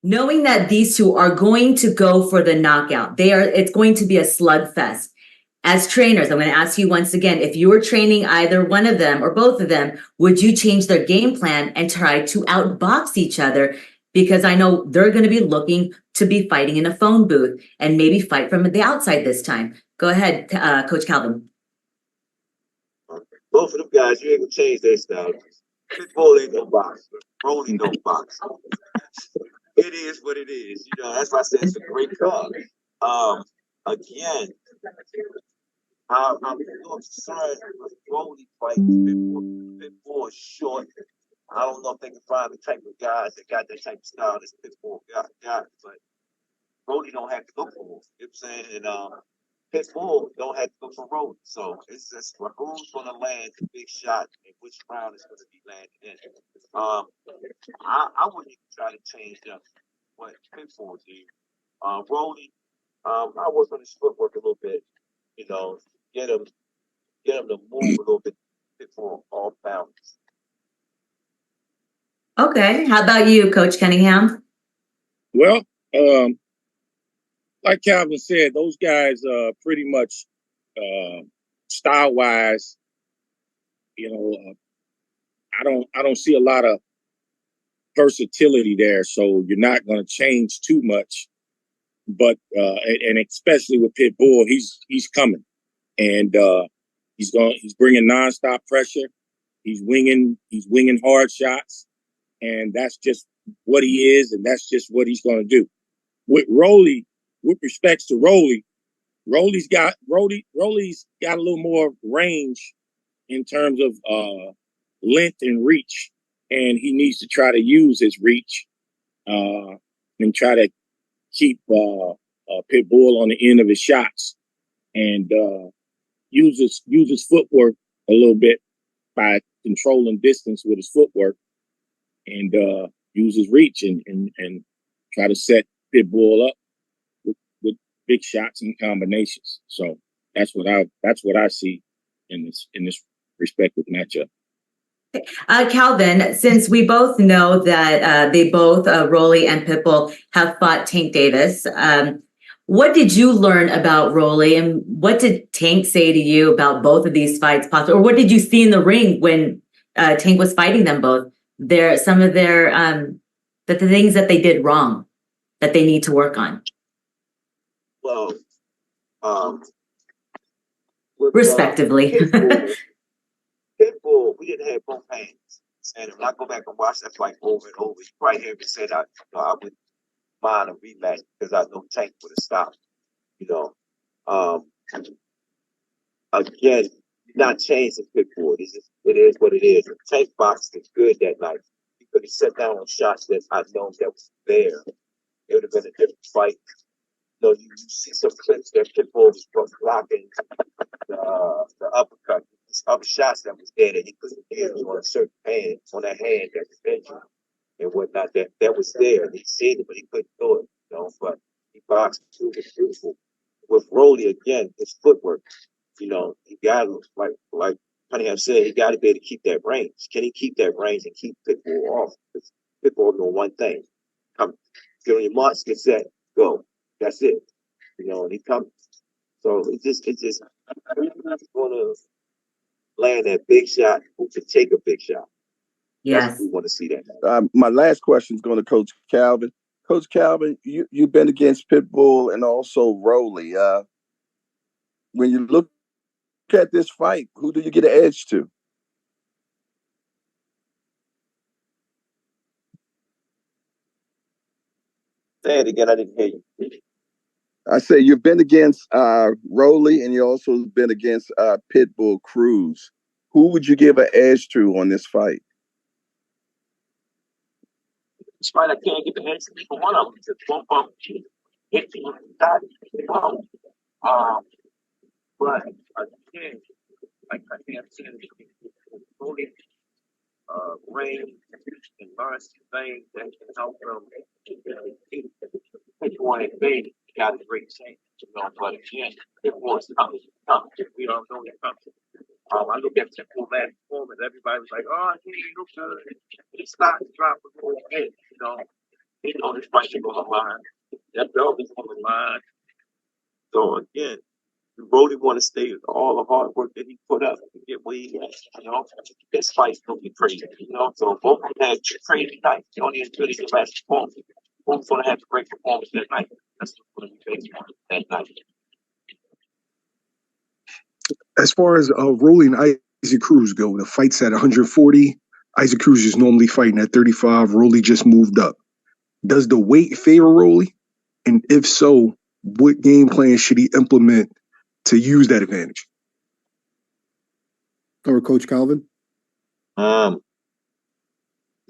knowing that these two are going to go for the knockout, it's going to be a slugfest. As trainers, I'm going to ask you once again, if you were training either one of them or both of them, would you change their game plan and try to outbox each other? Because I know they're going to be looking to be fighting in a phone booth and maybe fight from the outside this time. Go ahead, Coach Calvin. Both of them guys, you ain't going to change their style. Pitbull ain't no boxer. Rolly no boxer. It is what it is. You know, that's why I said it's a great card. Again, I'm concerned with Rolly fighting Pitbull is short. I don't know if they can find the type of guys that got that type of style this Pitbull got, but Rolly don't have to go for him. You know what I'm saying? And Pitbull don't have to go for Rolly. So it's just who's going to land the big shot and which round is going to be landed in. I wouldn't even try to change up what Pitbull did. Rolly, I work on his footwork a little bit, you know, get him to move a little bit Pitbull off balance. Okay. How about you, Coach Cunningham? Well, like Calvin said, those guys pretty much style-wise, you know, I don't see a lot of versatility there, so you're not going to change too much. But and especially with Pitbull, he's coming, and he's bringing nonstop pressure. He's winging hard shots, and that's just what he is, and that's just what he's going to do. With respects to Rolly's got a little more range in terms of length and reach, and he needs to try to use his reach and try to keep Pitbull on the end of his shots, and use his footwork a little bit by controlling distance with his footwork, and use his reach and try to set Pitbull up with big shots and combinations. So that's what I see in this respective matchup. Calvin, since we both know that they both, Rolly and Pitbull, have fought Tank Davis, what did you learn about Rolly, and what did Tank say to you about both of these fights, or what did you see in the ring when Tank was fighting them both? Some of the things that they did wrong that they need to work on. Well, respectively. Pitbull, we didn't have both hands. And when I go back and watch that fight over and over, you probably hear me say that I would mind a rematch because I know Tank would have stopped. You know, again, not changing Pitbull. It is what it is. The Tank box is good that night. He could have set down on shots that I know that was there. It would have been a different fight. You know, you see some clips that Pitbull was blocking the uppercut. Up shots that was there that he couldn't use on a certain hand, on that hand that was injured and whatnot. That was there. He seen it, but he couldn't do it. You know, but he boxed too. Was beautiful. With Rolly again, his footwork. You know, he got like Cunningham said, he got to be able to keep that range. Can he keep that range and keep Pitbull off? Because Pitbull know one thing: come, get on your marks, get set, go. That's it. You know, and he comes. So it's just going to land that big shot, who can take a big shot. Yes. We want to see that. My last question is going to Coach Calvin. Coach Calvin, you've been against Pitbull and also Rolly. When you look at this fight, who do you get an edge to? Say it again. I didn't hear you. I say you've been against Rolly and you also been against Pitbull Cruz. Who would you give an edge to on this fight? This fight, I can't get the edge to for one of them. Just both of them hit me on the side. But again, like I can't say Rolly range and learn some things that can help them pick one and baby. Got a great chance, you know, but again, it was coming. We don't know it coming. I look at Pitbull last performance, everybody was like, oh, he looked good. He stopped dropping for a bit, you know. He know this fight is on the line. That belt is on the line. So again, you really want to stay with all the hard work that he put up to get where he at. You know, this fight's gonna be crazy. You know, so both of them had crazy nights. The only really the last performance. Both gonna have a great performance that night. That's what's gonna be based on that night. As far as Rolly and Isaac Cruz go, the fight's at 140. Isaac Cruz is normally fighting at 35. Rolly just moved up. Does the weight favor Rolly? And if so, what game plan should he implement to use that advantage? Or Coach Calvin? No,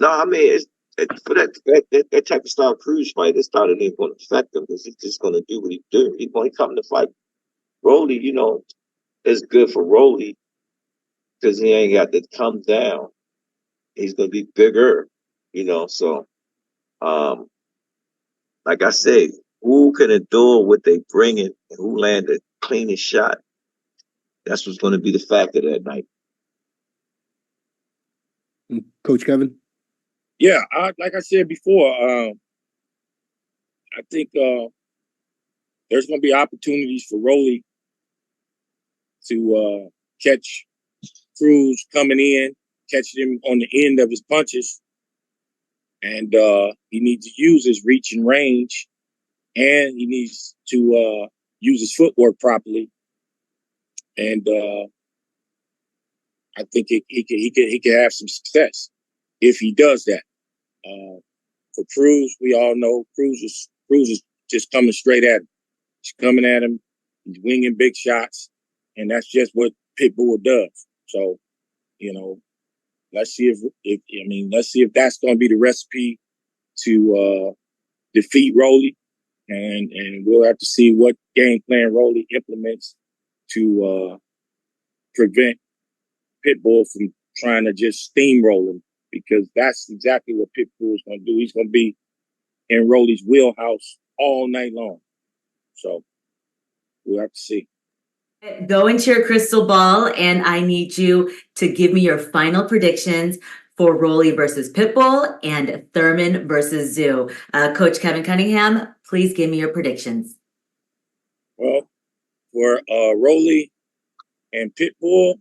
I mean for that type of style Cruz fight, it's not even going to affect him because he's just going to do what he do. He's going to come to fight. Rolly, you know, is good for Rolly because he ain't got to come down. He's going to be bigger, you know. So, like I said, who can endure what they bring in and who land the cleanest shot? That's what's going to be the factor that night. Coach Kevin? Yeah, like I said before, I think there's going to be opportunities for Rolly to catch Cruz coming in, catch him on the end of his punches. And he needs to use his reach and range, and he needs to use his footwork properly. And I think he can have some success if he does that. For Cruz, we all know Cruz is just coming straight at him. He's coming at him. He's winging big shots, and that's just what Pitbull does. So, you know, let's see if that's going to be the recipe to defeat Rolly, and we'll have to see what game plan Rolly implements to prevent Pitbull from trying to just steamroll him, because that's exactly what Pitbull is going to do. He's going to be in Rolly's wheelhouse all night long. So we'll have to see. Go into your crystal ball, and I need you to give me your final predictions for Rolly versus Pitbull and Thurman versus Tszyu. Coach Kevin Cunningham, please give me your predictions. Well, for Rolly and Pitbull,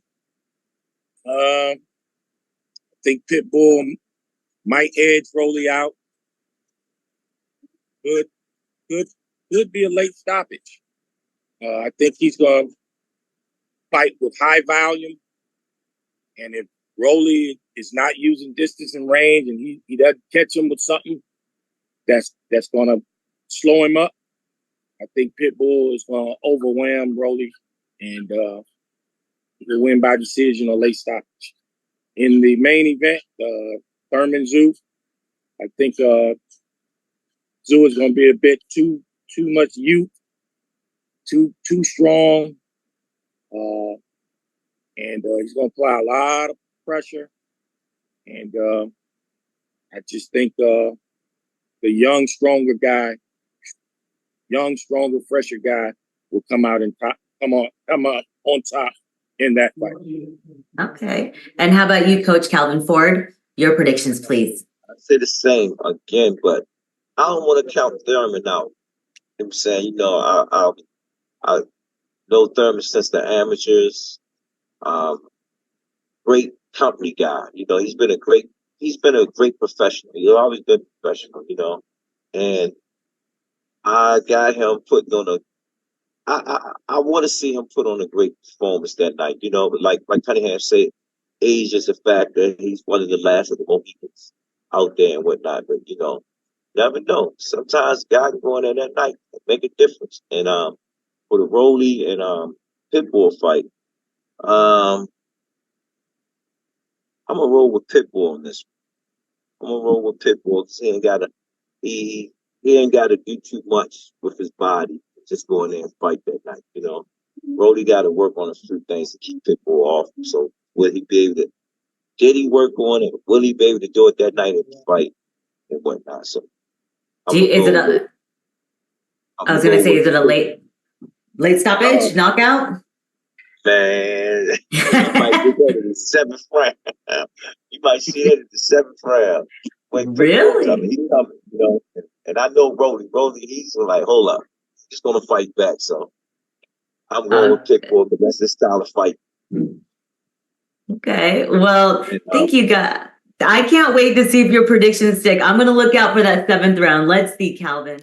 I think Pitbull might edge Rolly out. Could be a late stoppage. I think he's going to fight with high volume, and if Rolly is not using distance and range, and he doesn't catch him with something that's going to slow him up, I think Pitbull is going to overwhelm Rolly, and he'll win by decision or late stoppage. In the main event, Thurman Tszyu, I think Tszyu is going to be a bit too much youth, too strong, and he's going to apply a lot of pressure. And I just think the young, stronger, fresher guy will come out on top in that fight. Okay. And how about you, Coach Calvin Ford? Your predictions, please. I say the same again, but I don't want to count Thurman out. I'm saying, you know, I know Thurman since the amateurs. Great company guy. You know, he's been a great professional. He's always been professional, you know. And I got him putting on I want to see him put on a great performance that night, you know. But like Cunningham said, age is a factor. He's one of the last of the Mohicans out there and whatnot. But, you know, never know. Sometimes guys can go in there that night and make a difference. And for the Rolly and Pitbull fight, I'm gonna roll with Pitbull on this one. I'm gonna roll with Pitbull because he ain't gotta do too much with his body. Just go in there and fight that night, you know. Rolly got to work on a few things to keep Pitbull off. So will he be able to? Did he work on it? Will he be able to do it that night in the fight and whatnot? So Is it a late stoppage, knockout? Man, you might get that in the 7th round. You might see that in the 7th round. when Pitbull Really? coming, he's coming, you know. And I know Rolly. Rolly, he's like, hold up, he's gonna fight back. So I'm going with Pitbull because that's his style of fight. Okay. Well, And, thank you, guys. I can't wait to see if your predictions stick. I'm going to look out for that 7th round. Let's see, Calvin.